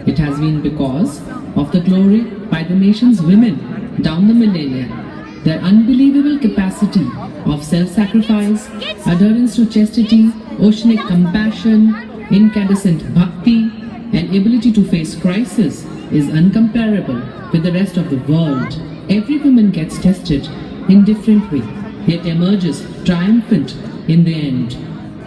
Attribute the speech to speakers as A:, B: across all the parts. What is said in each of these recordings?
A: It has been because of the glory by the nation's women down the millennia, their unbelievable capacity of self-sacrifice, adherence to chastity, oceanic compassion, incandescent bhakti, and ability to face crisis is uncomparable with the rest of the world. Every woman gets tested in different way, yet emerges triumphant in the end.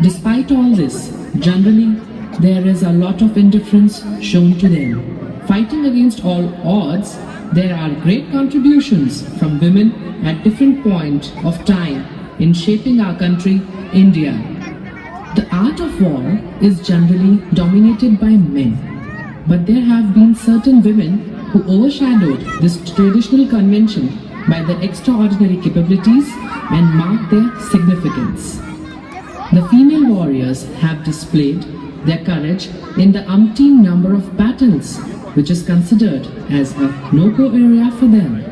A: Despite all this, generally, there is a lot of indifference shown to them. Fighting against all odds, there are great contributions from women at different points of time in shaping our country, India. The art of war is generally dominated by men, but there have been certain women who overshadowed this traditional convention by their extraordinary capabilities and marked their significance. The female warriors have displayed their courage in the umpteen number of battles, which is considered as a no-go area for them.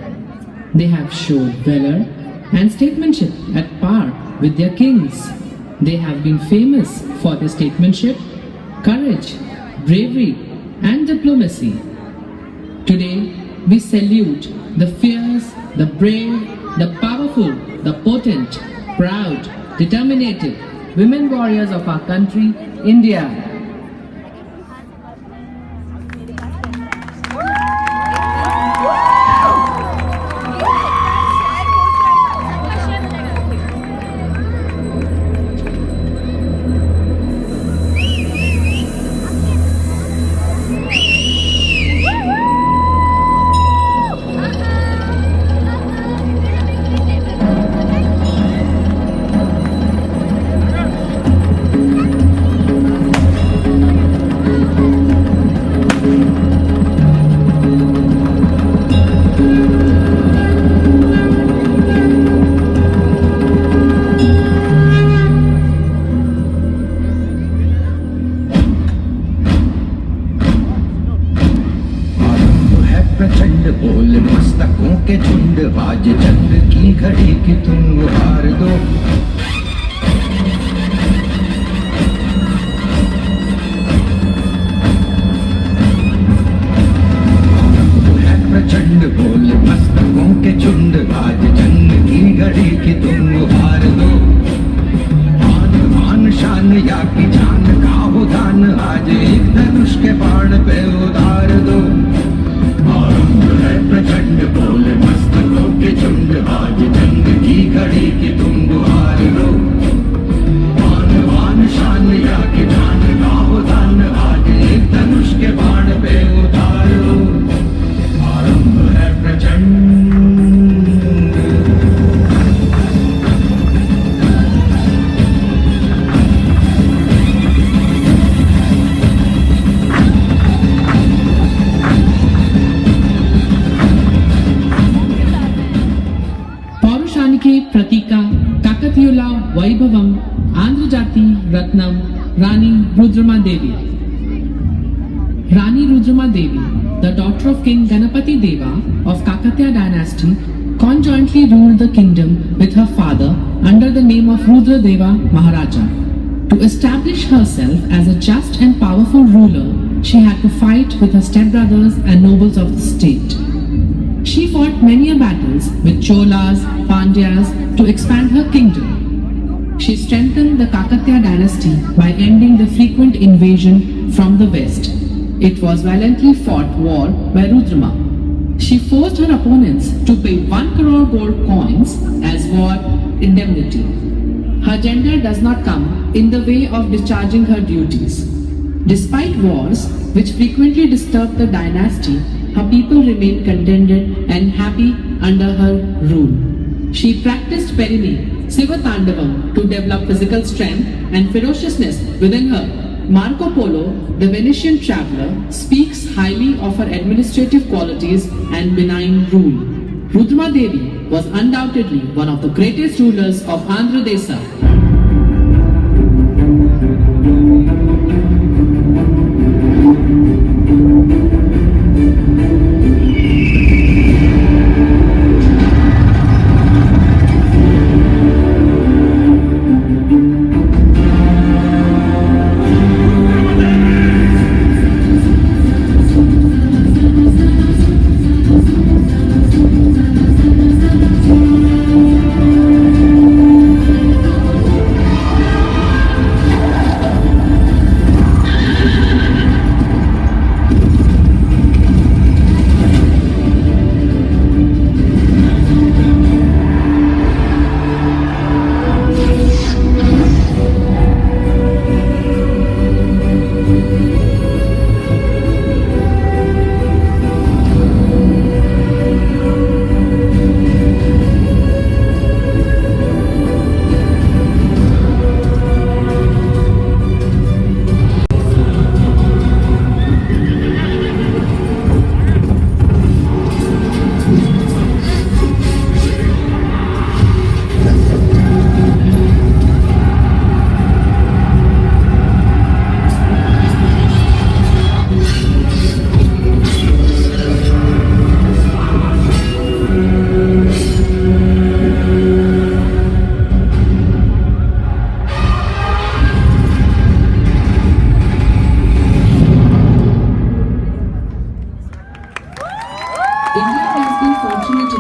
A: They have showed valor and statesmanship at par with their kings. They have been famous for their statesmanship, courage, bravery, and diplomacy. Today, we salute the fierce, the brave, the powerful, the potent, proud, determined women warriors of our country, India.
B: प्रचंड बोल मस्तकों के झुंड बाज चंद की घड़ी की तुम गुहार दो है प्रचंड बोल मस्तकों के झुंड बाज चंद की घड़ी की तुम गुहार दो मान मान शान या की जान का हो दान आज एक धनुष के बाण पे उतार दो प्रचंड बोल मस्तकों के झुंड आज जंग की घड़ी की तुम गुहार लो मान मान शान या कि जान का हो दान आज एक धनुष के बाण पे उतार लो आरंभ है प्रचंड
A: प्रतीका काकतीयुला वैभवम आंध्र जाति Ratnam Rani Rudrama Devi. Rani Rudrama Devi, the daughter of King Ganapati Deva of Kakatiya dynasty, conjointly ruled the kingdom with her father under the name of Rudra Deva Maharaja. To establish herself as a just and powerful ruler, she had to fight with her stepbrothers and nobles of the state. She fought many battles with Cholas, Pandyas to expand her kingdom. She strengthened the Kakatiya dynasty by ending the frequent invasion from the west. It was valiantly fought war by Rudrama. She forced her opponents to pay 1 crore gold coins as war indemnity. Her gender does not come in the way of discharging her duties. Despite wars which frequently disturbed the dynasty, her people remained contented and happy under her rule. She practiced perini, Siva Tandavam, to develop physical strength and ferociousness within her. Marco Polo, the Venetian traveler, speaks highly of her administrative qualities and benign rule. Rudrama Devi was undoubtedly one of the greatest rulers of Andhra Desa.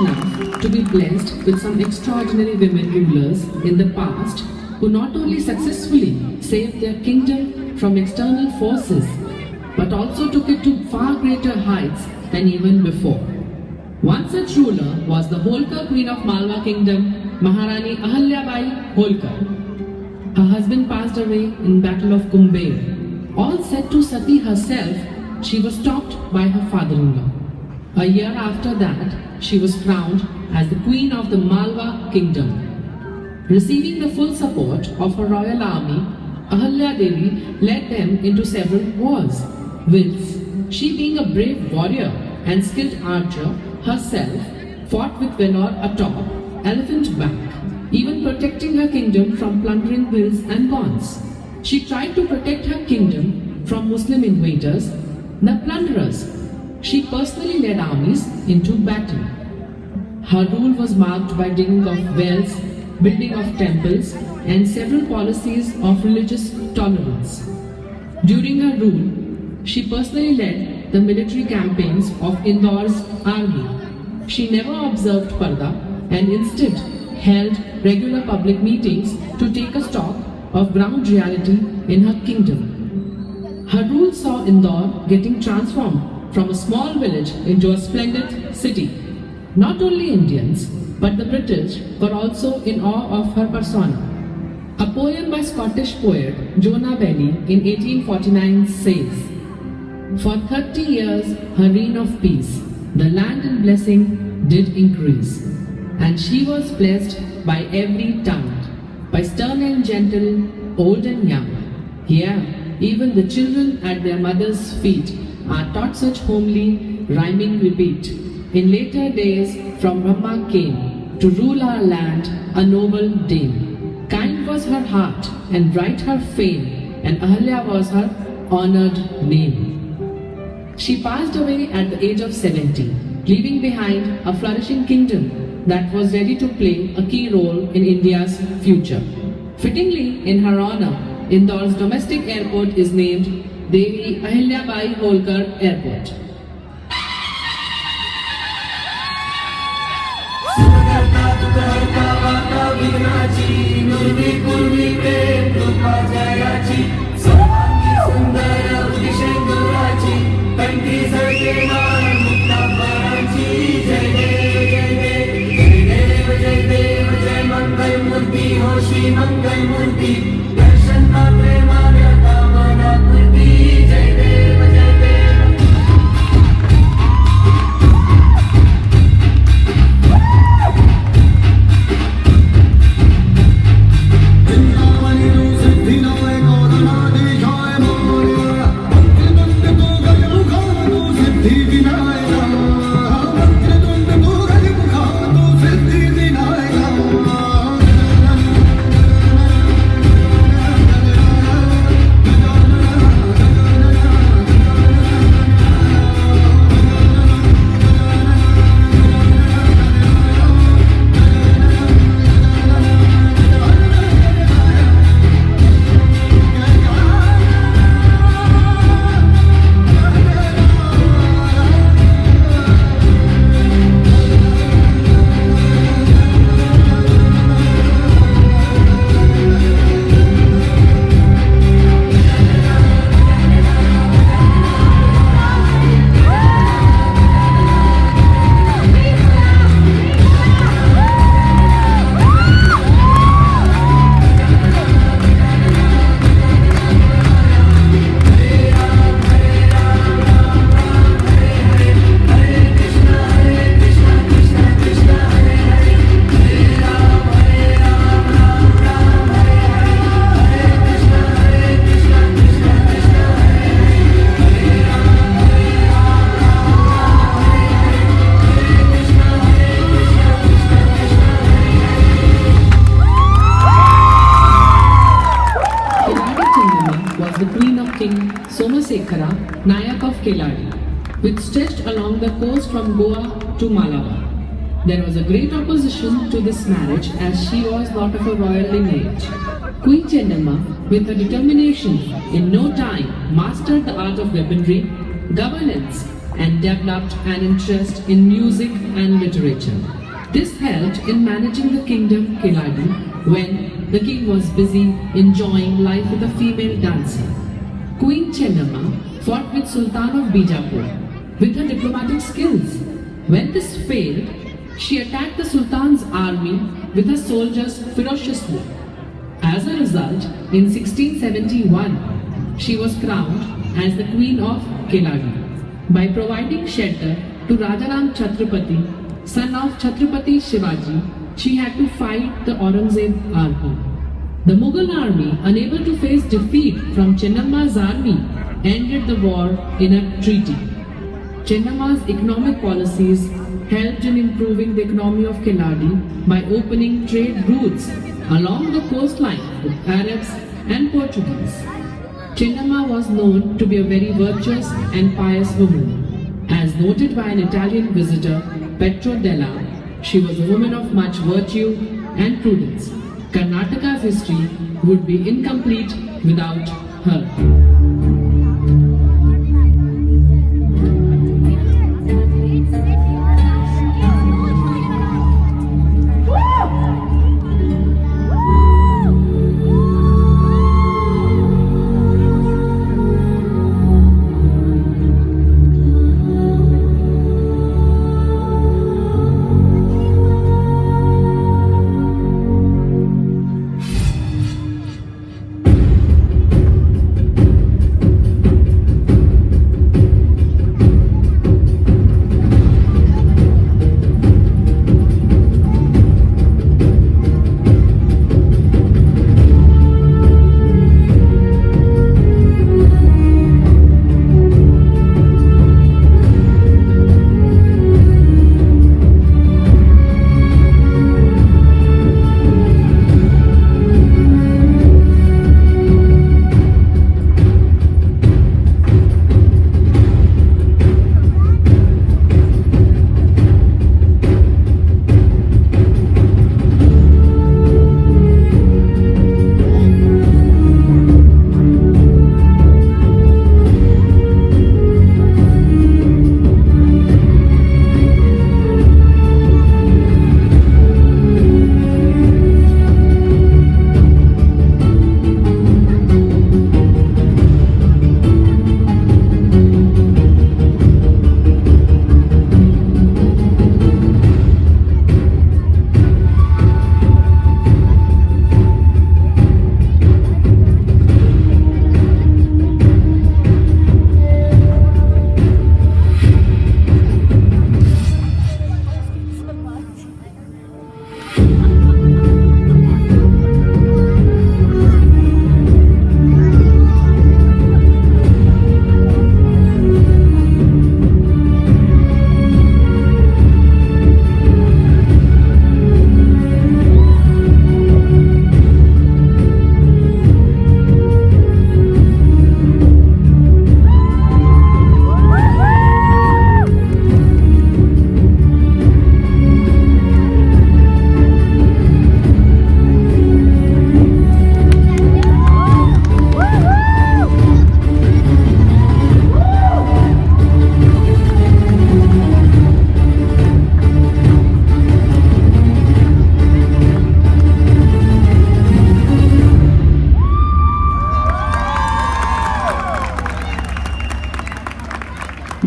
A: enough to be blessed with some extraordinary women rulers in the past who not only successfully saved their kingdom from external forces, but also took it to far greater heights than even before. One such ruler was the Holkar Queen of Malwa Kingdom, Maharani Ahalyabai Holkar. Her husband passed away in Battle of Kumbhe. All said to Sati herself, she was stopped by her father-in-law. A year after that, she was crowned as the Queen of the Malwa Kingdom. Receiving the full support of her royal army, Ahalya Devi led them into several wars, whilst she, being a brave warrior and skilled archer herself, fought with valor atop elephant back, even protecting her kingdom from plundering wills and bonds. She tried to protect her kingdom from Muslim invaders, the plunderers. She personally led armies into battle. Her rule was marked by digging of wells, building of temples, and several policies of religious tolerance. During her rule, she personally led the military campaigns of Indore's army. She never observed Parda and instead held regular public meetings to take a stock of ground reality in her kingdom. Her rule saw Indore getting transformed from a small village into a splendid city. Not only Indians, but the British were also in awe of her persona. A poem by Scottish poet Jonah Bailey in 1849 says, "For 30 years her reign of peace, the land in blessing did increase, and she was blessed by every tongue, by stern and gentle, old and young. Here, even the children at their mother's feet are taught such homely, rhyming repeat. In later days from Brahma came to rule our land a noble dame. Kind was her heart and bright her fame, and Ahalya was her honored name." She passed away at the age of 70, leaving behind a flourishing kingdom that was ready to play a key role in India's future. Fittingly, in her honor, Indore's domestic airport is named Devi Ahalyabai Holkar Airport. Nayak of Keladi, which stretched along the coast from Goa to Malabar. There was a great opposition to this marriage as she was not of a royal lineage. Queen Chennamma, with her determination, in no time mastered the art of weaponry, governance, and developed an interest in music and literature. This helped in managing the kingdom Keladi when the king was busy enjoying life with a female dancer. Queen Chennamma fought with Sultan of Bijapur with her diplomatic skills. When this failed, she attacked the Sultan's army with her soldiers ferociously. As a result, in 1671, she was crowned as the Queen of Keladi by providing shelter to Rajaram Chhatrapati, son of Chhatrapati Shivaji. She had to fight the Aurangzeb army. The Mughal army, unable to face defeat from Chennamma's army, ended the war in a treaty. Chennamma's economic policies helped in improving the economy of Keladi by opening trade routes along the coastline with Arabs and Portuguese. Chennamma was known to be a very virtuous and pious woman. As noted by an Italian visitor, Petro Della, she was a woman of much virtue and prudence. Karnataka's history would be incomplete without her.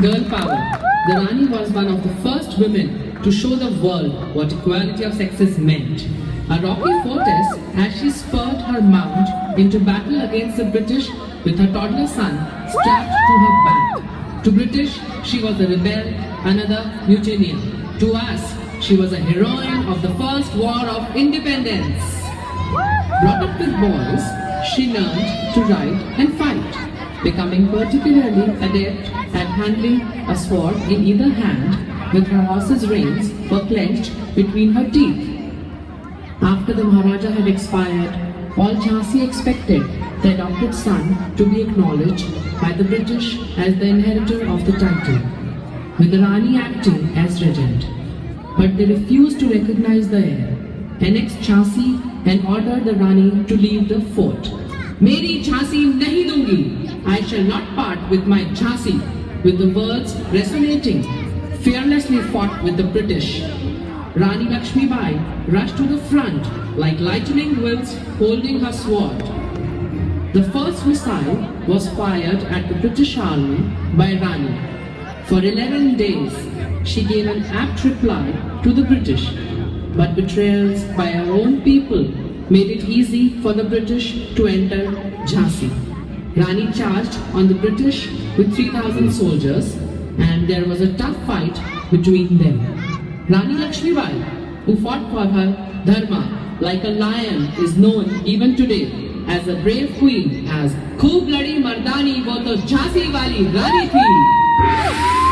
A: Girl power. The Rani was one of the first women to show the world what equality of sexes meant. A rocky fortress as she spurred her mount into battle against the British with her toddler son strapped to her back. To British, she was a rebel, another mutineer. To us, she was a heroine of the first war of independence. Brought up with boys, she learned to ride and fight, becoming particularly adept at handling a sword in either hand with her horse's reins were clenched between her teeth. After the Maharaja had expired, all Jhansi expected their adopted son to be acknowledged by the British as the inheritor of the title, with the Rani acting as regent. But they refused to recognize the heir, annexed Jhansi and ordered the Rani to leave the fort. "Meri Jhansi nahi dungi, I shall not part with my Jhansi," with the words resonating, fearlessly fought with the British. Rani Lakshmibai rushed to the front like lightning bolts holding her sword. The first missile was fired at the British Army by Rani. For 11 days, she gave an apt reply to the British, but betrayals by her own people made it easy for the British to enter Jhansi. Rani charged on the British with 3,000 soldiers, and there was a tough fight between them. Rani Lakshmibai, who fought for her dharma like a lion, is known even today as a brave queen, as "Khoob ladi mardani, wo to Jhansi wali Rani thi."